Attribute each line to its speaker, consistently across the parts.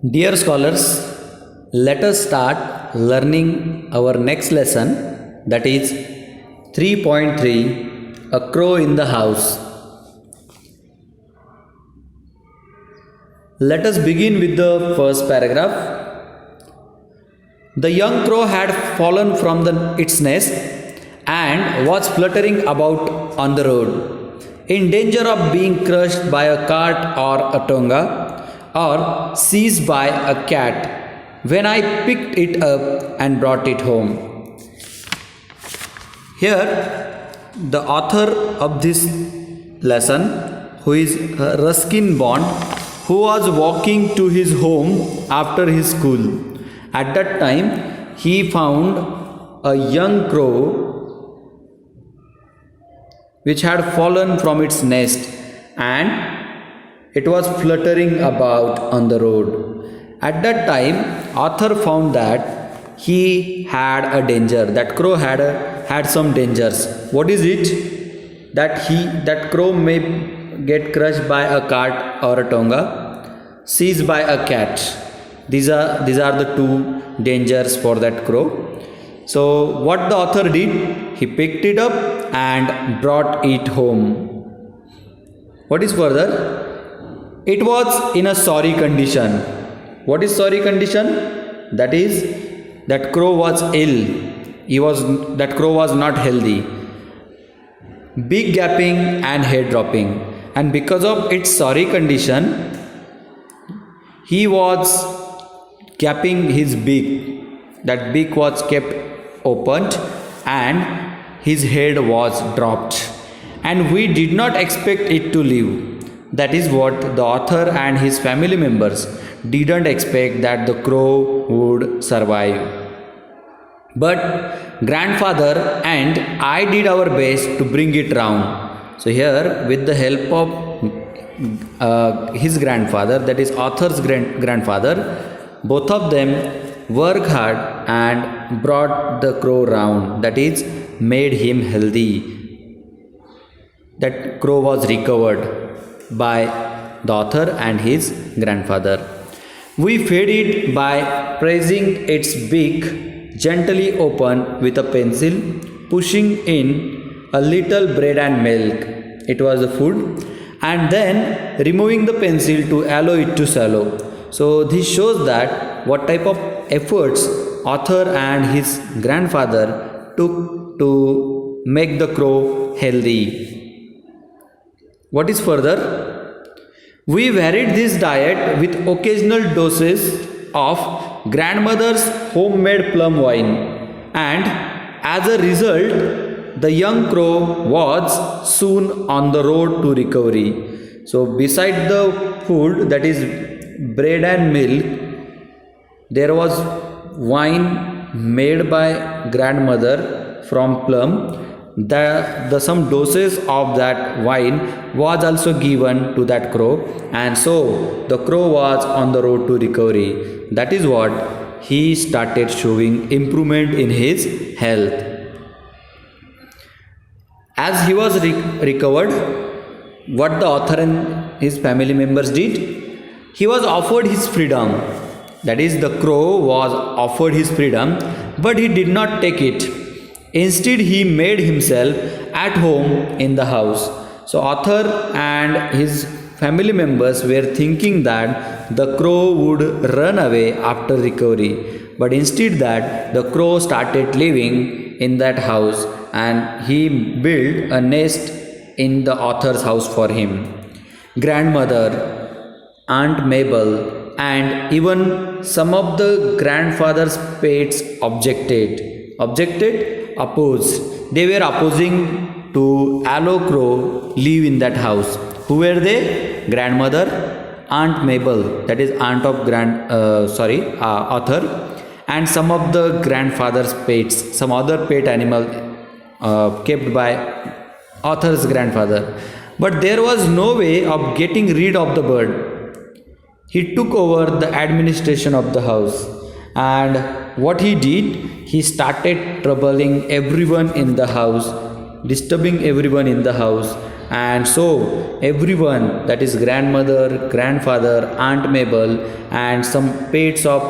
Speaker 1: Dear scholars, let us start learning our next lesson, that is 3.3, A Crow in the House. Let us begin with the first paragraph. The young crow had fallen from its nest and was fluttering about on the road, in danger of being crushed by a cart or a tonga, or seized by a cat, when I picked it up and brought it home. Here, the author of this lesson, who is Ruskin Bond, who was walking to his home after his school. At that time, he found a young crow which had fallen from its nest, and it was fluttering about on the road. At that time, author found that he had a danger. That crow had some dangers. What is it? That crow may get crushed by a cart or a tonga, seized by a cat. These are the two dangers for that crow. So what the author did? He picked it up and brought it home. What is further? It was in a sorry condition. What is sorry condition? That is, that crow was ill. That crow was not healthy. Beak gapping and head dropping. And because of its sorry condition, he was gapping his beak. That beak was kept opened and his head was dropped. And we did not expect it to live. That is what the author and his family members didn't expect, that the crow would survive. But grandfather and I did our best to bring it round. So here, with the help of his grandfather, that is author's grandfather, both of them worked hard and brought the crow round. That is, made him healthy. That crow was recovered by the author and his grandfather. We fed it by pressing its beak gently open with a pencil, pushing in a little bread and milk. It was the food, and then removing the pencil to allow it to swallow. So this shows that what type of efforts author and his grandfather took to make the crow healthy. What is further? We varied this diet with occasional doses of grandmother's homemade plum wine, and as a result, the young crow was soon on the road to recovery. So beside the food, that is bread and milk, there was wine made by grandmother from plum. Some doses of that wine was also given to that crow, and so the crow was on the road to recovery. That is what he started showing improvement in his health. As he was recovered, what the author and his family members did? He was offered his freedom. That is, the crow was offered his freedom, but he did not take it. Instead, he made himself at home in the house. So author and his family members were thinking that the crow would run away after recovery, but instead that the crow started living in that house, and he built a nest in the author's house for him. Grandmother, Aunt Mabel, and even some of the grandfather's pets opposed. They were opposing to allow crow live in that house. Who were they? Grandmother, Aunt Mabel, that is aunt of author, and some of the grandfather's pets, some other pet animal kept by author's grandfather. But there was no way of getting rid of the bird. He took over the administration of the house, and what he did, he started troubling everyone in the house, disturbing everyone in the house, And so everyone, that is grandmother, grandfather, Aunt Mabel, and some pets of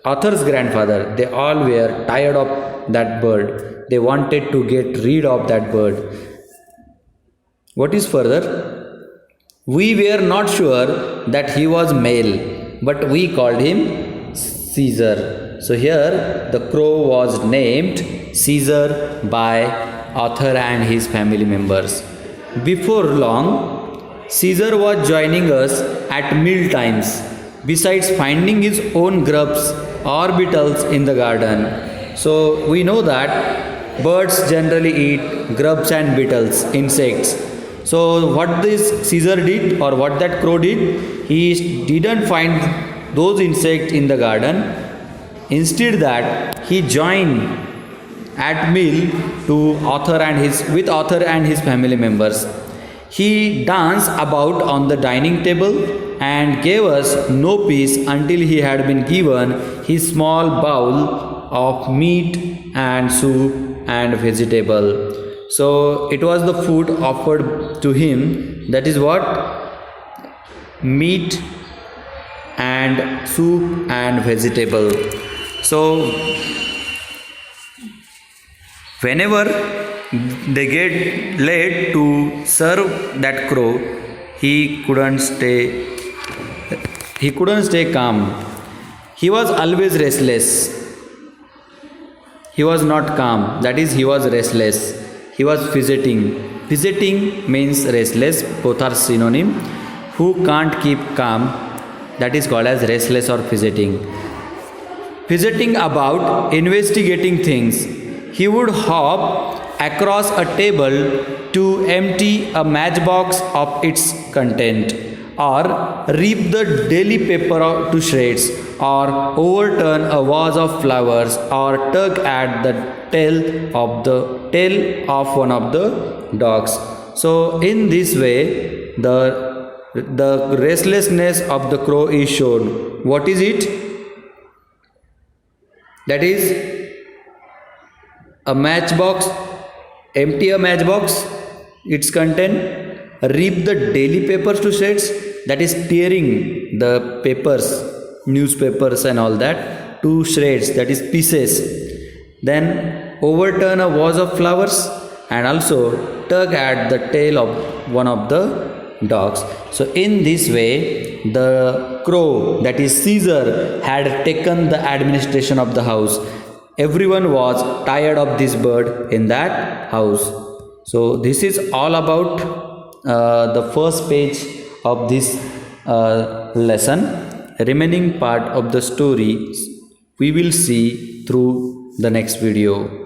Speaker 1: Arthur's grandfather, they all were tired of that bird. They wanted to get rid of that bird. What is further? We were not sure that he was male, but we called him Caesar. So here the crow was named Caesar by Arthur and his family members. Before long, Caesar was joining us at meal times. Besides finding his own grubs or beetles in the garden. So we know that birds generally eat grubs and beetles, insects. So what this Caesar did, or what that crow did, he didn't find those insects in the garden. Instead that he joined at meal to with Arthur and his family members. He danced about on the dining table and gave us no peace until he had been given his small bowl of meat and soup and vegetable. So it was the food offered to him, that is what? Meat and soup and vegetable. So whenever they get late to serve that crow, he couldn't stay calm. He was always restless. He was not calm, that is, he was restless. He was fidgeting. Fidgeting means restless, both are synonym. Who can't keep calm, that is called as restless or fidgeting. Fidgeting about, investigating things. He would hop across a table to empty a matchbox of its content, or rip the daily paper to shreds, or overturn a vase of flowers, or tug at the tail of one of the dogs. So in this way, the restlessness of the crow is shown. What is it? That is a matchbox, empty a matchbox, its content, rip the daily papers to shreds, that is tearing the papers, newspapers and all that to shreds, that is pieces. Then overturn a vase of flowers, and also tug at the tail of one of the dogs. So in this way, the crow, that is Caesar, had taken the administration of the house. Everyone was tired of this bird in that house. So this is all about the first page of this lesson. Remaining part of the story we will see through the next video.